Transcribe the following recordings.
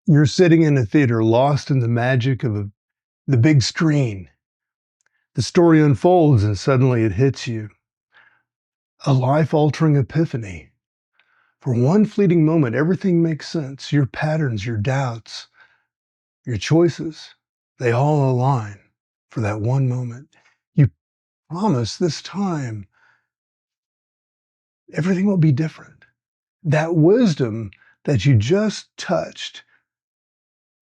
You're sitting in a theater, lost in the magic of the big screen. The story unfolds and suddenly it hits you. A life-altering epiphany. For one fleeting moment, everything makes sense. Your patterns, your doubts, your choices, they all align for that one moment. You promise this time everything will be different. That wisdom that you just touched,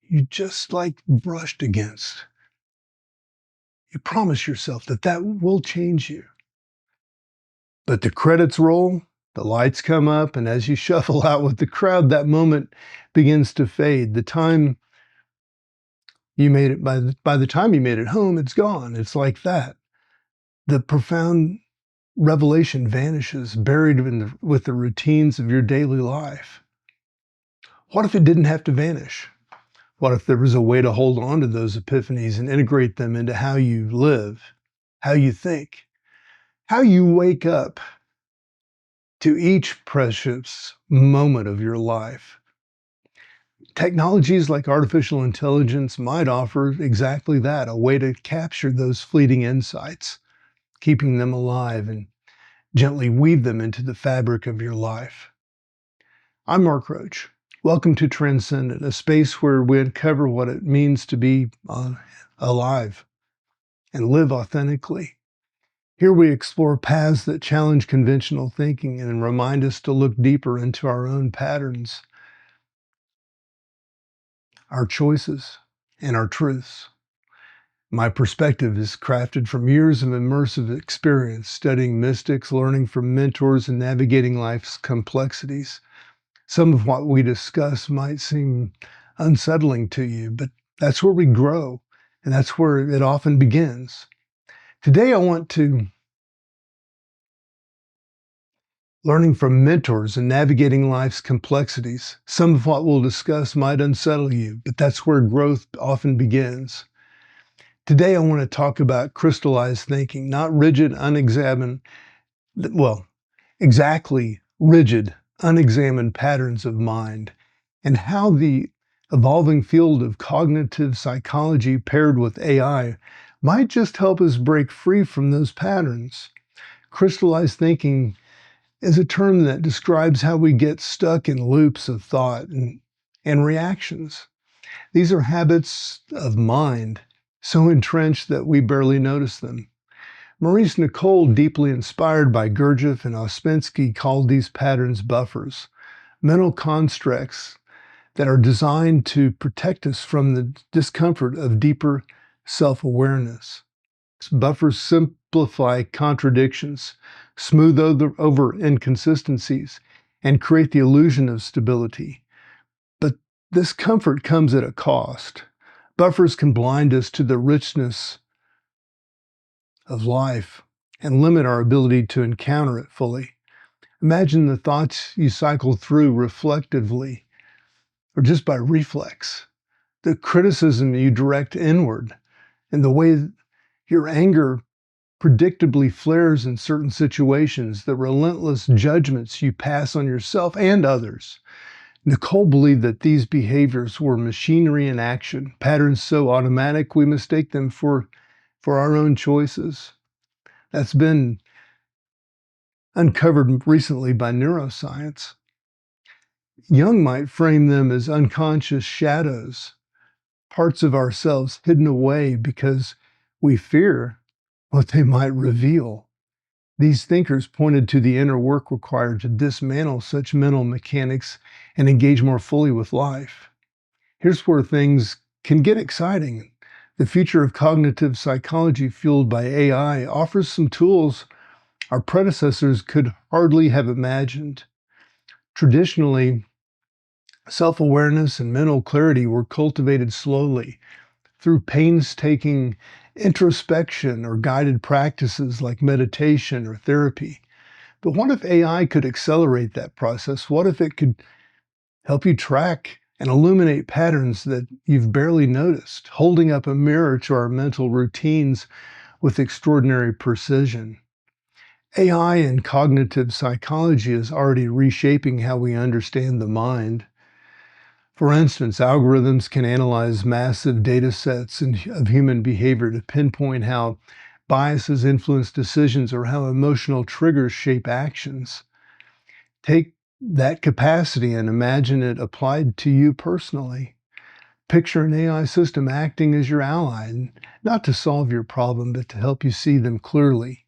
you just like brushed against. You promise yourself that that will change you. But the credits roll, the lights come up, and as you shuffle out with the crowd, that moment begins to fade. The time you made it, by the time you made it home, it's gone. It's like that. The profound revelation vanishes, buried with the routines of your daily life. What if it didn't have to vanish? What if there was a way to hold on to those epiphanies and integrate them into how you live, how you think, how you wake up to each precious moment of your life? Technologies like artificial intelligence might offer exactly that, a way to capture those fleeting insights, keeping them alive and gently weave them into the fabric of your life. I'm Mark Roach. Welcome to Transcendent, a space where we uncover what it means to be alive and live authentically. Here we explore paths that challenge conventional thinking and remind us to look deeper into our own patterns, our choices, and our truths. My perspective is crafted from years of immersive experience, studying mystics, learning from mentors, and navigating life's complexities. Some of what we discuss might seem unsettling to you, but that's where we grow, and that's where it often begins. Today, I want to learning from mentors and navigating life's complexities. Some of what we'll discuss might unsettle you, but that's where growth often begins. Today, I want to talk about crystallized thinking, not rigid, unexamined, well, exactly rigid, unexamined patterns of mind, and how the evolving field of cognitive psychology paired with AI might just help us break free from those patterns. Crystallized thinking is a term that describes how we get stuck in loops of thought and reactions. These are habits of mind so entrenched that we barely notice them. Maurice Nicoll, deeply inspired by Gurdjieff and Ouspensky, called these patterns buffers, mental constructs that are designed to protect us from the discomfort of deeper self-awareness. Buffers simplify contradictions, smooth over inconsistencies, and create the illusion of stability. But this comfort comes at a cost. Buffers can blind us to the richness of life and limit our ability to encounter it fully. Imagine the thoughts you cycle through reflectively or just by reflex, the criticism you direct inward, and the way your anger predictably flares in certain situations, the relentless judgments you pass on yourself and others. Nicole believed that these behaviors were machinery in action, patterns so automatic we mistake them for our own choices. That's been uncovered recently by neuroscience. Jung might frame them as unconscious shadows, parts of ourselves hidden away because we fear what they might reveal. These thinkers pointed to the inner work required to dismantle such mental mechanics and engage more fully with life. Here's where things can get exciting. The future of cognitive psychology fueled by AI offers some tools our predecessors could hardly have imagined. Traditionally, self-awareness and mental clarity were cultivated slowly through painstaking introspection or guided practices like meditation or therapy. But what if AI could accelerate that process? What if it could help you track and illuminate patterns that you've barely noticed, holding up a mirror to our mental routines with extraordinary precision? AI and cognitive psychology is already reshaping how we understand the mind. For instance, algorithms can analyze massive data sets of human behavior to pinpoint how biases influence decisions or how emotional triggers shape actions. Take that capacity and imagine it applied to you personally. Picture an AI system acting as your ally, not to solve your problem, but to help you see them clearly.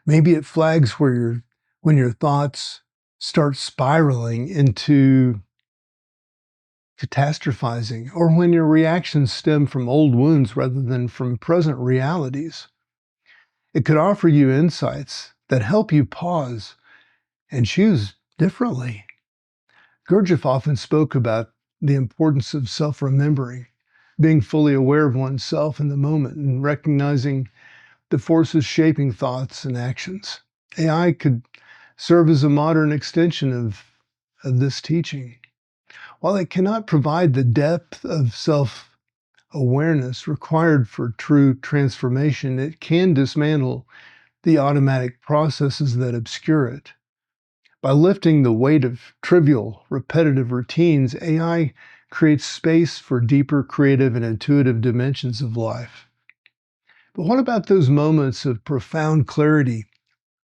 Maybe it flags when your thoughts start spiraling into catastrophizing, or when your reactions stem from old wounds rather than from present realities. It could offer you insights that help you pause and choose differently. Gurdjieff often spoke about the importance of self-remembering, being fully aware of oneself in the moment and recognizing the forces shaping thoughts and actions. AI could serve as a modern extension of this teaching. While it cannot provide the depth of self-awareness required for true transformation, it can dismantle the automatic processes that obscure it. By lifting the weight of trivial, repetitive routines, AI creates space for deeper creative and intuitive dimensions of life. But what about those moments of profound clarity,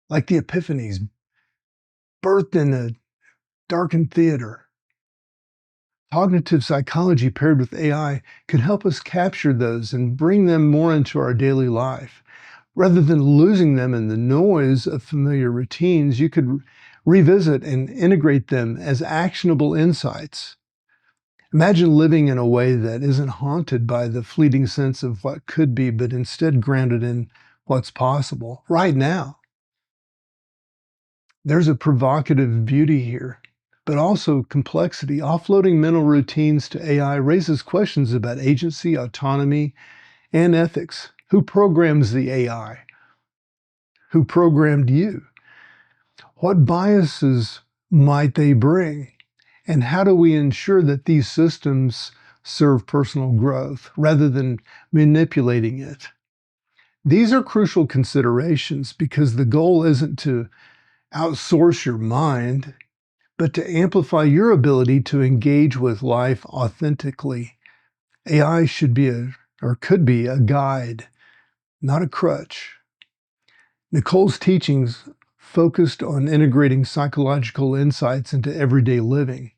like the Epiphanies, birthed in a darkened theater? Cognitive psychology paired with AI could help us capture those and bring them more into our daily life. Rather than losing them in the noise of familiar routines, you could revisit and integrate them as actionable insights. Imagine living in a way that isn't haunted by the fleeting sense of what could be, but instead grounded in what's possible right now. There's a provocative beauty here, but also complexity. Offloading mental routines to AI raises questions about agency, autonomy, and ethics. Who programs the AI? Who programmed you? What biases might they bring? And how do we ensure that these systems serve personal growth rather than manipulating it? These are crucial considerations because the goal isn't to outsource your mind, but to amplify your ability to engage with life authentically. AI should be or could be a guide, not a crutch. Nicole's teachings focused on integrating psychological insights into everyday living.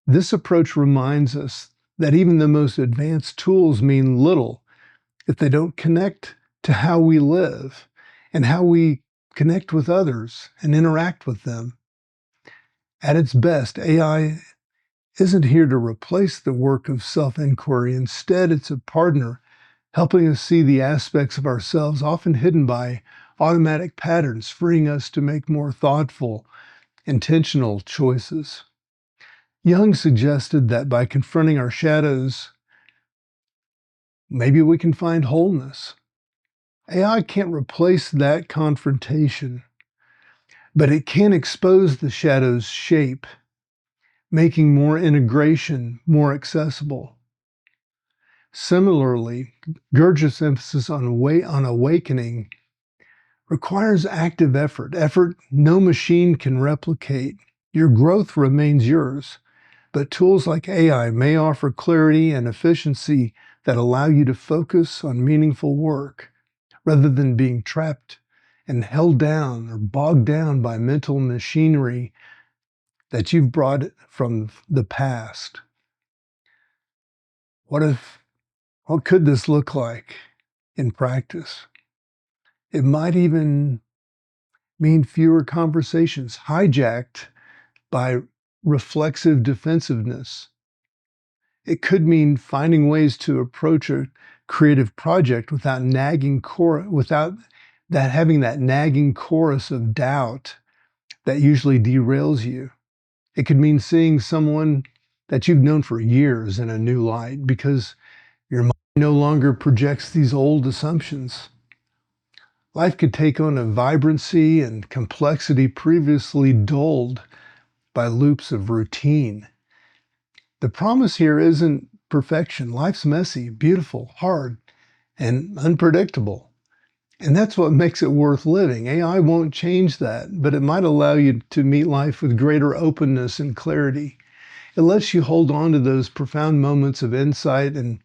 This approach reminds us that even the most advanced tools mean little if they don't connect to how we live and how we connect with others and interact with them. At its best, AI isn't here to replace the work of self-inquiry. Instead, it's a partner helping us see the aspects of ourselves often hidden by automatic patterns, freeing us to make more thoughtful, intentional choices. Jung suggested that by confronting our shadows, maybe we can find wholeness. AI can't replace that confrontation, but it can expose the shadow's shape, making more integration more accessible. Similarly, Gurdjieff's emphasis on awakening requires active effort no machine can replicate. Your growth remains yours, but tools like AI may offer clarity and efficiency that allow you to focus on meaningful work rather than being trapped and held down or bogged down by mental machinery that you've brought from the past. What could this look like in practice? It might even mean fewer conversations hijacked by reflexive defensiveness. It could mean finding ways to approach a creative project without having that nagging chorus of doubt that usually derails you. It could mean seeing someone that you've known for years in a new light because your mind no longer projects these old assumptions. Life could take on a vibrancy and complexity previously dulled by loops of routine. The promise here isn't perfection. Life's messy, beautiful, hard, and unpredictable. And that's what makes it worth living. AI won't change that, but it might allow you to meet life with greater openness and clarity. It lets you hold on to those profound moments of insight and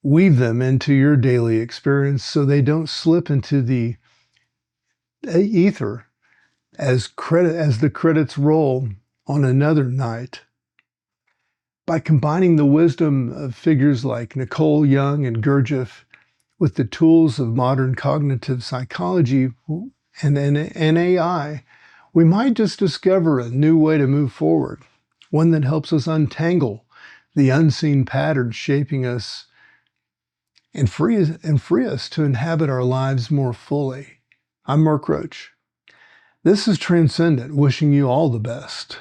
weave them into your daily experience so they don't slip into the ether as the credits roll on another night. By combining the wisdom of figures like Nicole Young and Gurdjieff with the tools of modern cognitive psychology and AI, we might just discover a new way to move forward, one that helps us untangle the unseen patterns shaping us and free us to inhabit our lives more fully. I'm Mark Roach. This is Transcendent, wishing you all the best.